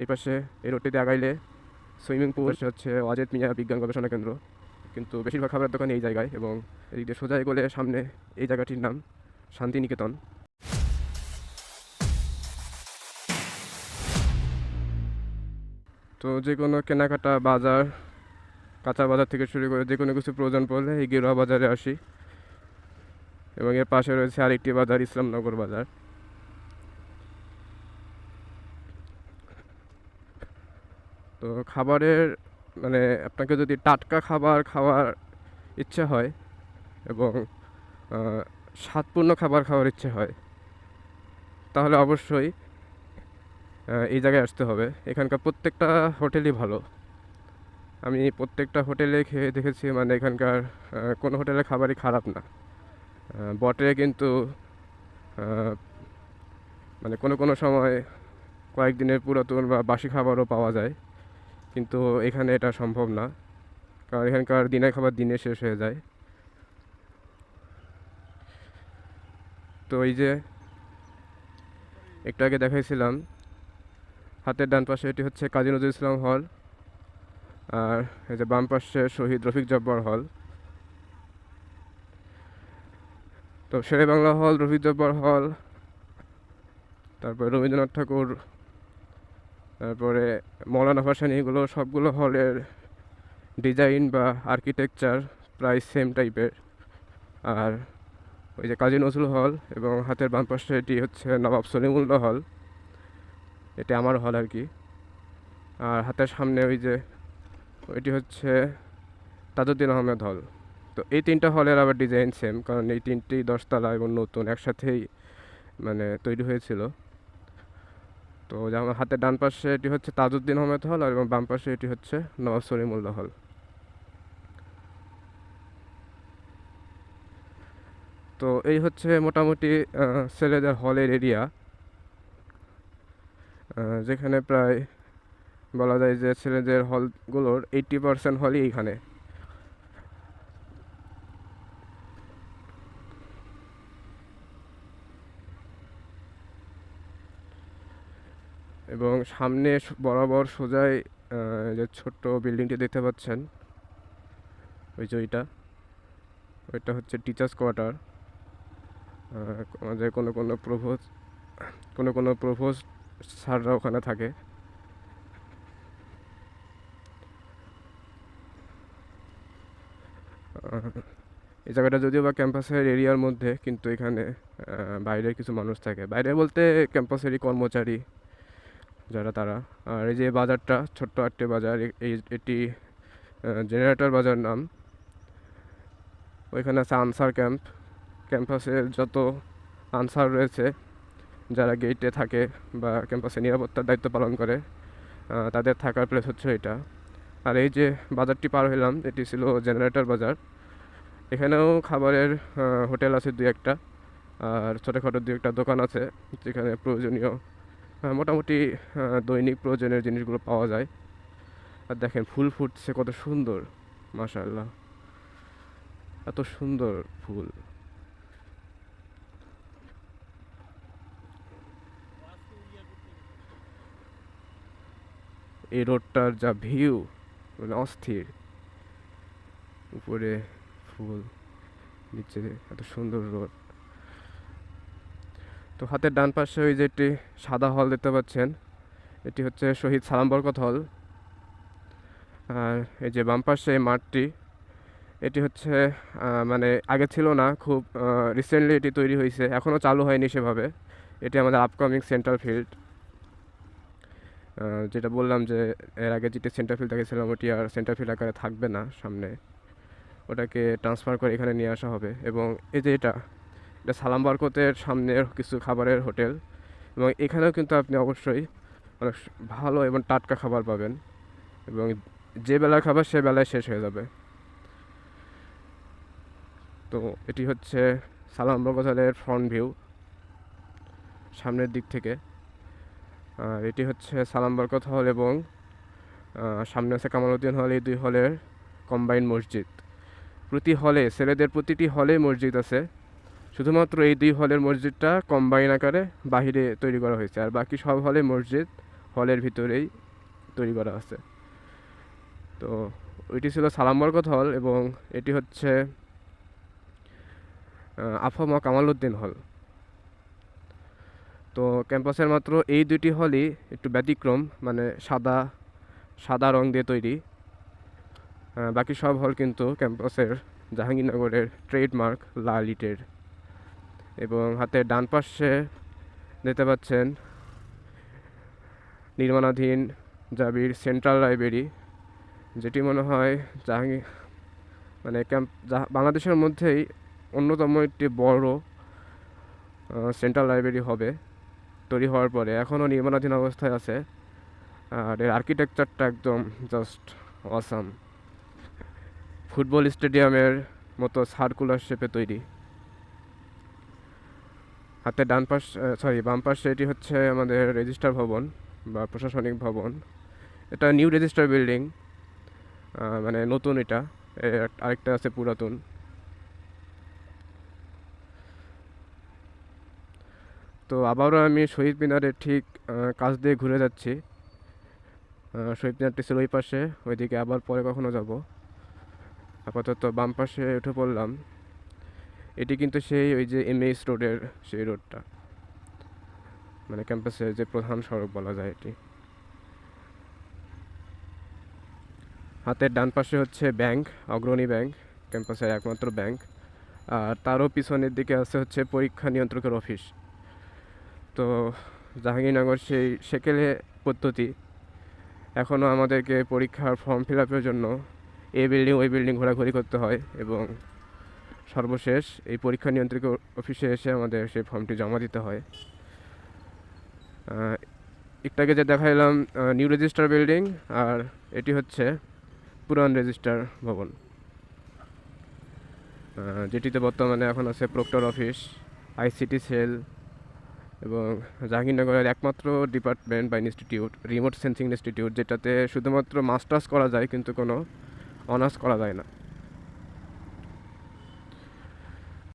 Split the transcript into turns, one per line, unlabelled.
এই পাশে এই রোডটিতে আগাইলে সুইমিং পুল, হচ্ছে অজিত মিয়া বিজ্ঞান গবেষণা কেন্দ্র, কিন্তু বেশিরভাগ খাবারের দোকান এই জায়গায়। এবং এদিক দিয়ে সোজা এগোলে সামনে এই জায়গাটির নাম শান্তিনিকেতন। তো যে কোনো কেনাকাটা বাজার, কাঁচা বাজার থেকে শুরু করে যে কোনো কিছু প্রয়োজন পড়লে এই গেরুয়া বাজারে আসি। এবং এর পাশে রয়েছে আরেকটি বাজার, ইসলামনগর বাজার। তো খাবারের মানে আপনাকে যদি টাটকা খাবার খাওয়ার ইচ্ছে হয় এবং স্বাদপূর্ণ খাবার খাওয়ার ইচ্ছে হয়, তাহলে অবশ্যই এই জায়গায় আসতে হবে। এখানকার প্রত্যেকটা হোটেলই ভালো। আমি প্রত্যেকটা হোটেলে খেয়ে দেখেছি, মানে এখানকার কোনো হোটেলের খাবারই খারাপ না। বটে, কিন্তু মানে কোনো কোনো সময় কয়েকদিনের পুরাতন বা বাসি খাবারও পাওয়া যায়, কিন্তু এখানে এটা সম্ভব না, কারণ এখানকার দিনের খাবার দিনে শেষ হয়ে যায়। তো এই যে একটু আগে দেখাইছিলাম, হাতের ডান পাশে এটি হচ্ছে কাজী নজরুল ইসলাম হল, আর এই যে বাম পাশে শহীদ রফিক জব্বার হল। তো শেরে বাংলা হল, রফিক জব্বার হল, তারপরে রবীন্দ্রনাথ ঠাকুর, তারপরে মৌলানা ভাসানী, এগুলো সবগুলো হলের ডিজাইন বা আর্কিটেকচার প্রায় সেম টাইপের। আর ওই যে কাজী নজরুল হল এবং হাতের বাম পাশে এটি হচ্ছে নবাব সলিমুল্লাহ হল, এটি আমার হল আর কি। আর হাতের সামনে ওই যে ওইটি হচ্ছে তাজউদ্দিন আহমেদ হল। তো এই তিনটা হলের আবার ডিজাইন সেম, কারণ এই তিনটি 10 তলা এবং নতুন একসাথেই মানে তৈরি হয়েছিল। তো আমার হাতের ডান পাশে এটি হচ্ছে তাজউদ্দিন আহমেদ হল, আর এবং বাম পাশে এটি হচ্ছে নওয়াব সলিমুল্লাহ হল। তো এই হচ্ছে মোটামুটি ছেলেদের হলের এরিয়া, যেখানে প্রায় বলা যায় যে ছেলেদের হলগুলোর 80% হলই এইখানে। এবং সামনে বরাবর সোজাই যে ছোট্ট বিল্ডিংটি দেখতে পাচ্ছেন, ওই যে ওইটা হচ্ছে টিচার্স কোয়ার্টার। আমাদের কোনো প্রভোস্ট স্যাররা ওখানে থাকে। এই জায়গাটা যদিও বা ক্যাম্পাসের এরিয়ার মধ্যে, কিন্তু এখানে বাইরের কিছু মানুষ থাকে, বাইরে বলতে ক্যাম্পাসেরই কর্মচারী যারা তারা। আর এই যে বাজারটা, ছোট্ট একটি বাজার, এটি জেনারেটর বাজার নাম। ওইখানে আছে আনসার ক্যাম্প। ক্যাম্পাসের যত আনসার রয়েছে, যারা গেটে থাকে বা ক্যাম্পাসে নিরাপত্তার দায়িত্ব পালন করে, তাদের থাকার প্লেস হচ্ছে এটা। আর এই যে বাজারটি পার হইলাম, এটি ছিল জেনারেটর বাজার। এখানেও খাবারের হোটেল আছে 2-1টা, আর ছোটোখাটো 2-1টা দোকান আছে, যেখানে প্রয়োজনীয় মোটামুটি দৈনিক প্রয়োজনীয় জিনিসগুলো পাওয়া যায়। আর দেখেন ফুল ফুটছে কত সুন্দর, মাশাআল্লাহ, এত সুন্দর ফুল। এই রোডটার যা ভিউ, মানে অস্থির। উপরে ফুল, নিচে এত সুন্দর রোড। তো হাতের ডান পাশে ওই যে একটি সাদা হল দেখতে পাচ্ছেন, এটি হচ্ছে শহীদ সালাম বরকত হল। আর এই যে বাম পাশে এই মাঠটি, এটি হচ্ছে মানে আগে ছিল না, খুব রিসেন্টলি এটি তৈরি হয়েছে, এখনও চালু হয়নি সেভাবে। এটি আমাদের আপকামিং সেন্টার ফিল্ড। যেটা বললাম যে এর আগে যেটি সেন্টার ফিল্ড দেখেছিলাম, ওটি আর সেন্টার ফিল্ড আকারে থাকবে না সামনে, ওটাকে ট্রান্সফার করে এখানে নিয়ে আসা হবে। এবং এই যে এটা সালাম বরকতের সামনের কিছু খাবারের হোটেল, এবং এখানেও কিন্তু আপনি অবশ্যই অনেক ভালো এবং টাটকা খাবার পাবেন, এবং যে বেলার খাবার সে বেলায় শেষ হয়ে যাবে। তো এটি হচ্ছে সালাম বরকত হলের ফ্রন্ট ভিউ সামনের দিক থেকে। আর এটি হচ্ছে সালাম বরকত হল এবং সামনে আছে কামালউদ্দিন হল, এই 2 হলের কম্বাইন্ড মসজিদ। প্রতি হলে, ছেলেদের প্রতিটি হলে মসজিদ আছে, শুধুমাত্র এই 2 হলের মসজিদটা কম্বাইন আকারে বাহিরে তৈরি করা হয়েছে, আর বাকি সব হলে মসজিদ হলের ভিতরেই তৈরি করা আছে। তো ওইটি ছিল সালাম বরকত হল এবং এটি হচ্ছে আফামা কামাল উদ্দিন হল। তো ক্যাম্পাসের মাত্র এই দুটি হলই একটু ব্যতিক্রম, মানে সাদা সাদা রং দিয়ে তৈরি। বাকি সব হল কিন্তু ক্যাম্পাসের জাহাঙ্গীরনগরের ট্রেডমার্ক লাল ইটের। এবং হাতের ডান পাশে দেখতে পাচ্ছেন নির্মাণাধীন জাবির সেন্ট্রাল লাইব্রেরি, যেটি মনে হয় মানে বাংলাদেশের মধ্যেই অন্যতম একটি বড় সেন্ট্রাল লাইব্রেরি হবে তৈরি হওয়ার পরে। এখনও নির্মাণাধীন অবস্থায় আছে, আর এর আর্কিটেকচারটা একদম জাস্ট অসাম। ফুটবল স্টেডিয়ামের মতো সার্কুলার শেপে তৈরি। হাতে বাম পাশে এটি হচ্ছে আমাদের রেজিস্ট্রার ভবন বা প্রশাসনিক ভবন। এটা নিউ রেজিস্ট্রার বিল্ডিং, মানে নতুন। এটা আরেকটা আছে পুরাতন। তো আবারও আমি শহীদ মিনারের ঠিক কাছ দিয়ে ঘুরে যাচ্ছি। শহীদ মিনারটি ছিল ওই পাশে, ওইদিকে আবার পরে কখনো যাব। আপাতত বাম পাশে উঠে পড়লাম। এটি কিন্তু সেই ওই যে এমএএস রোডের সেই রোডটা, মানে ক্যাম্পাসের যে প্রধান সড়ক বলা যায় এটি। হাতের ডান পাশে হচ্ছে ব্যাংক, অগ্রণী ব্যাংক, ক্যাম্পাসের একমাত্র ব্যাংক। আর তারও পিছনের দিকে আছে হচ্ছে পরীক্ষা নিয়ন্ত্রকের অফিস। তো জাহাঙ্গীরনগর সেই সেকেলে পদ্ধতি, এখনও আমাদেরকে পরীক্ষার ফর্ম ফিল আপের জন্য এই বিল্ডিং ওই বিল্ডিং ঘোরাঘুরি করতে হয় এবং সর্বশেষ এই পরীক্ষা নিয়ন্ত্রক অফিসে এসে আমাদের সেই ফর্মটি জমা দিতে হয়। একটু আগে যে দেখাইলাম নিউ রেজিস্ট্রার বিল্ডিং, আর এটি হচ্ছে পুরান রেজিস্ট্রার ভবন, যেটিতে বর্তমানে এখন আছে প্রক্টর অফিস, আইসিটি সেল এবং জাহাঙ্গীরনগরের একমাত্র ডিপার্টমেন্ট বা ইনস্টিটিউট রিমোট সেন্সিং ইনস্টিটিউট, যেটাতে শুধুমাত্র মাস্টার্স করা যায় কিন্তু কোনো অনার্স করা যায় না।